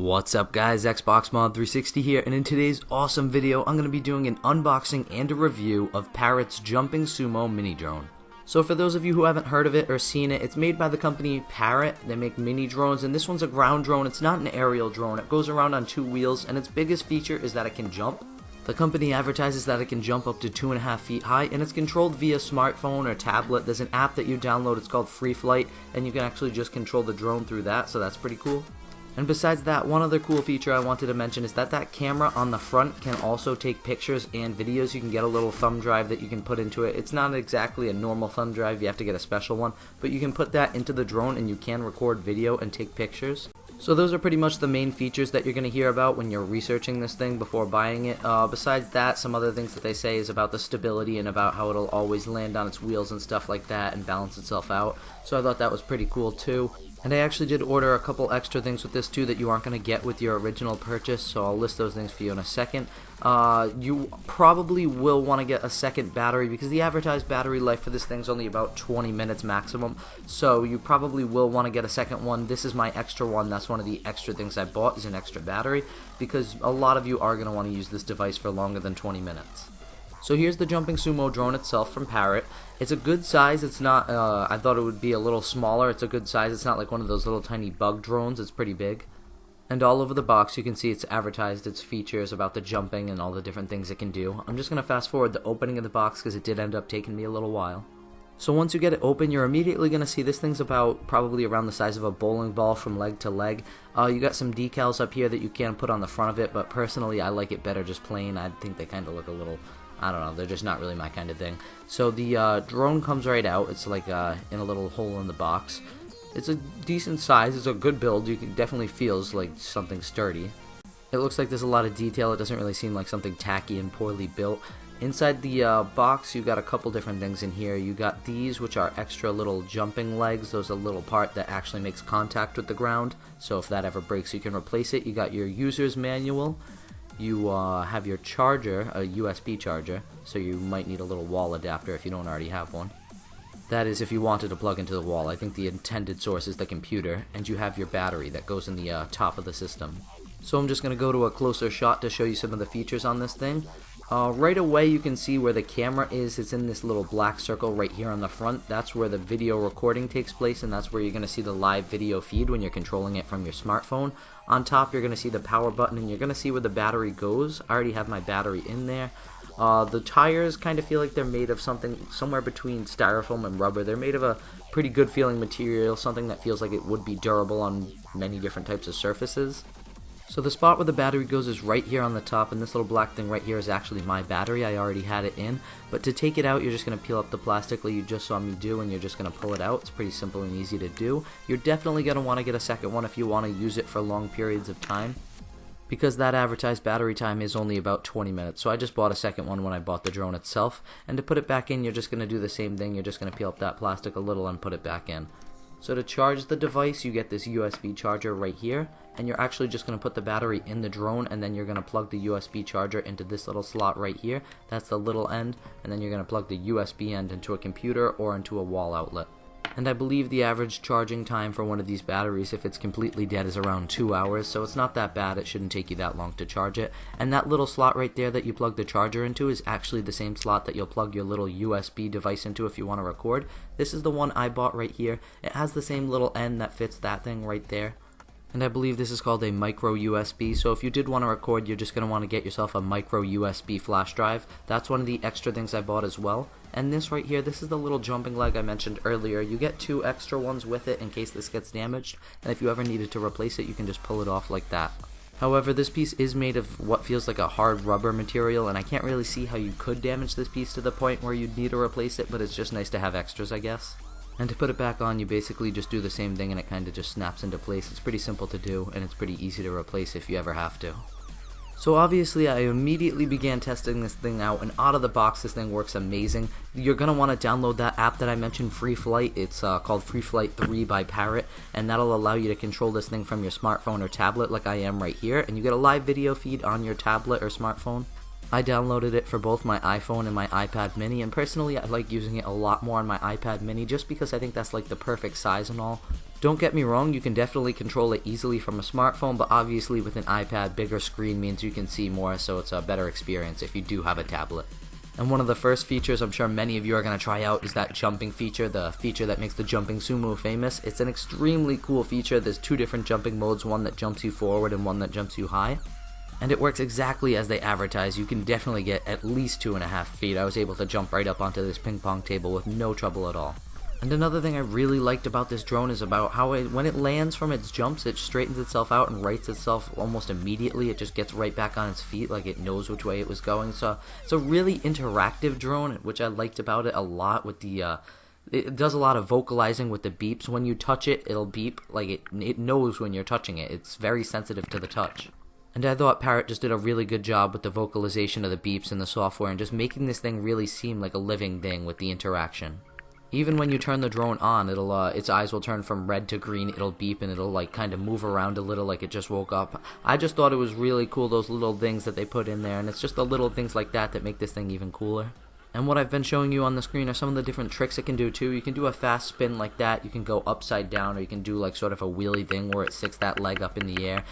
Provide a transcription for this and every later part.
What's up guys, Xbox Mod 360 here, and in today's awesome video I'm going to be doing an unboxing and a review of Parrot's Jumping Sumo Minidrone. So for those of you who haven't heard of it or seen it, it's made by the company Parrot. They make mini drones, and this one's a ground drone. It's not an aerial drone. It goes around on two wheels, and its biggest feature is that it can jump. The company advertises that it can jump up to 2.5 feet high, and it's controlled via smartphone or tablet. There's an app that you download, it's called Free Flight, and you can actually just control the drone through that, so that's pretty cool. And besides that, one other cool feature I wanted to mention is that camera on the front can also take pictures and videos. You can get a little thumb drive that you can put into it. It's not exactly a normal thumb drive, you have to get a special one, but you can put that into the drone and you can record video and take pictures. So those are pretty much the main features that you're going to hear about when you're researching this thing before buying it. Besides that, some other things that they say is about the stability and about how it'll always land on its wheels and stuff like that and balance itself out. So I thought that was pretty cool too. And I actually did order a couple extra things with this too that you aren't going to get with your original purchase, so I'll list those things for you in a second. You probably will want to get a second battery because the advertised battery life for this thing is only about 20 minutes maximum, so you probably will want to get a second one. This is my extra one. That's one of the extra things I bought, is an extra battery, because a lot of you are going to want to use this device for longer than 20 minutes. So here's the Jumping Sumo drone itself from Parrot. It's a good size. It's not, I thought it would be a little smaller. It's a good size. It's not like one of those little tiny bug drones. It's pretty big. And all over the box you can see it's advertised its features about the jumping and all the different things it can do. I'm just going to fast forward the opening of the box because it did end up taking me a little while. So once you get it open, you're immediately going to see this thing's about probably around the size of a bowling ball from leg to leg. You got some decals up here that you can put on the front of it, but personally I like it better just plain. I think they kind of look a little, I don't know, they're just not really my kind of thing. So the drone comes right out. It's like in a little hole in the box. It's a decent size. It's a good build. You can definitely feels like something sturdy. It looks like there's a lot of detail. It doesn't really seem like something tacky and poorly built. Inside the box, you got a couple different things in here. You got these, which are extra little jumping legs. Those are a little part that actually makes contact with the ground. So if that ever breaks, you can replace it. You got your user's manual. You have your charger, a USB charger, so you might need a little wall adapter if you don't already have one. That is if you wanted to plug into the wall. I think the intended source is the computer, and you have your battery that goes in the top of the system. So I'm just going to go to a closer shot to show you some of the features on this thing. Right away you can see where the camera is. It's in this little black circle right here on the front. That's where the video recording takes place, and that's where you're going to see the live video feed when you're controlling it from your smartphone. On top you're going to see the power button, and you're going to see where the battery goes. I already have my battery in there. The tires kind of feel like they're made of something somewhere between styrofoam and rubber. They're made of a pretty good feeling material, something that feels like it would be durable on many different types of surfaces. So the spot where the battery goes is right here on the top, and this little black thing right here is actually my battery. I already had it in, but to take it out you're just going to peel up the plastic like you just saw me do, and you're just going to pull it out. It's pretty simple and easy to do. You're definitely going to want to get a second one if you want to use it for long periods of time, because that advertised battery time is only about 20 minutes. So I just bought a second one when I bought the drone itself, and to put it back in you're just going to do the same thing. You're just going to peel up that plastic a little and put it back in. So to charge the device you get this USB charger right here, and you're actually just going to put the battery in the drone, and then you're going to plug the USB charger into this little slot right here. That's the little end, and then you're going to plug the USB end into a computer or into a wall outlet. And I believe the average charging time for one of these batteries, if it's completely dead, is around 2 hours, so it's not that bad. It shouldn't take you that long to charge it. And that little slot right there that you plug the charger into is actually the same slot that you'll plug your little USB device into if you want to record. This is the one I bought right here. It has the same little end that fits that thing right there. And I believe this is called a micro USB, so if you did want to record, you're just going to want to get yourself a micro USB flash drive. That's one of the extra things I bought as well. And this right here, this is the little jumping leg I mentioned earlier. You get 2 extra ones with it in case this gets damaged, and if you ever needed to replace it, you can just pull it off like that. However, this piece is made of what feels like a hard rubber material, and I can't really see how you could damage this piece to the point where you'd need to replace it, but it's just nice to have extras, I guess. And to put it back on, you basically just do the same thing and it kind of just snaps into place. It's pretty simple to do, and it's pretty easy to replace if you ever have to. So obviously I immediately began testing this thing out, and out of the box this thing works amazing. You're going to want to download that app that I mentioned, Free Flight. It's called Free Flight 3 by Parrot, and that'll allow you to control this thing from your smartphone or tablet like I am right here, and you get a live video feed on your tablet or smartphone. I downloaded it for both my iPhone and my iPad mini, and personally I like using it a lot more on my iPad mini just because I think that's like the perfect size and all. Don't get me wrong, you can definitely control it easily from a smartphone, but obviously with an iPad, bigger screen means you can see more, so it's a better experience if you do have a tablet. And one of the first features I'm sure many of you are going to try out is that jumping feature, the feature that makes the Jumping Sumo famous. It's an extremely cool feature. There's two different jumping modes, one that jumps you forward and one that jumps you high. And it works exactly as they advertise. You can definitely get at least 2.5 feet. I was able to jump right up onto this ping pong table with no trouble at all. And another thing I really liked about this drone is about how when it lands from its jumps, it straightens itself out and rights itself almost immediately. It just gets right back on its feet, like it knows which way it was going. So it's a really interactive drone, which I liked about it a lot. With the it does a lot of vocalizing with the beeps. When you touch it, it'll beep, like it knows when you're touching it. It's very sensitive to the touch. And I thought Parrot just did a really good job with the vocalization of the beeps in the software and just making this thing really seem like a living thing with the interaction. Even when you turn the drone on, it'll its eyes will turn from red to green, it'll beep, and it'll like kind of move around a little like it just woke up. I just thought it was really cool, those little things that they put in there, and it's just the little things like that that make this thing even cooler. And what I've been showing you on the screen are some of the different tricks it can do too. You can do a fast spin like that, you can go upside down, or you can do like sort of a wheelie thing where it sticks that leg up in the air.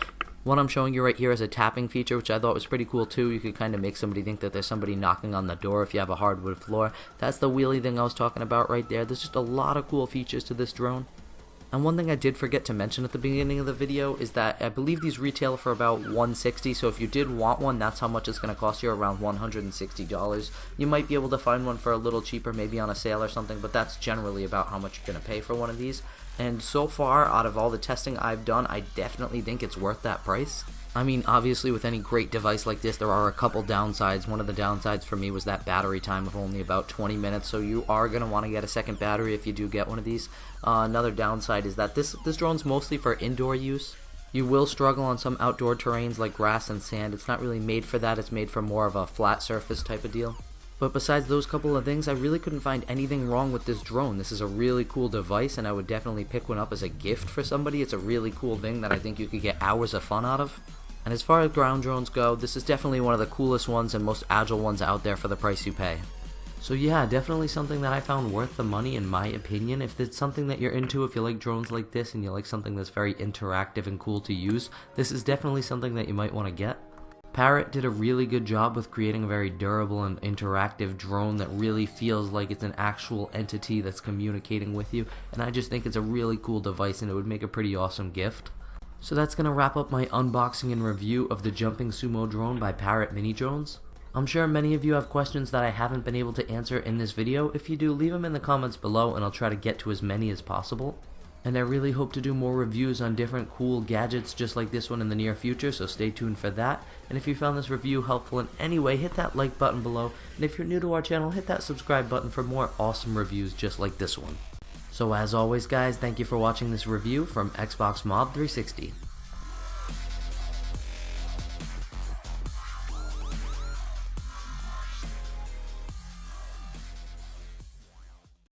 What I'm showing you right here is a tapping feature, which I thought was pretty cool too. You could kind of make somebody think that there's somebody knocking on the door if you have a hardwood floor. That's the wheelie thing I was talking about right there. There's just a lot of cool features to this drone. And one thing I did forget to mention at the beginning of the video is that I believe these retail for about $160, so if you did want one, that's how much it's going to cost you, around $160. You might be able to find one for a little cheaper, maybe on a sale or something, but that's generally about how much you're going to pay for one of these. And so far, out of all the testing I've done, I definitely think it's worth that price. I mean, obviously with any great device like this, there are a couple downsides. One of the downsides for me was that battery time of only about 20 minutes, so you are going to want to get a second battery if you do get one of these. Another downside is that this drone's mostly for indoor use. You will struggle on some outdoor terrains like grass and sand. It's not really made for that, it's made for more of a flat surface type of deal. But besides those couple of things, I really couldn't find anything wrong with this drone. This is a really cool device, and I would definitely pick one up as a gift for somebody. It's a really cool thing that I think you could get hours of fun out of. And as far as ground drones go, this is definitely one of the coolest ones and most agile ones out there for the price you pay. So yeah, definitely something that I found worth the money in my opinion. If it's something that you're into, if you like drones like this and you like something that's very interactive and cool to use, this is definitely something that you might want to get. Parrot did a really good job with creating a very durable and interactive drone that really feels like it's an actual entity that's communicating with you, and I just think it's a really cool device and it would make a pretty awesome gift. So that's going to wrap up my unboxing and review of the Jumping Sumo drone by Parrot Mini Drones. I'm sure many of you have questions that I haven't been able to answer in this video. If you do, leave them in the comments below and I'll try to get to as many as possible. And I really hope to do more reviews on different cool gadgets just like this one in the near future, so stay tuned for that. And if you found this review helpful in any way, hit that like button below. And if you're new to our channel, hit that subscribe button for more awesome reviews just like this one. So as always guys, thank you for watching this review from Xbox Mod 360.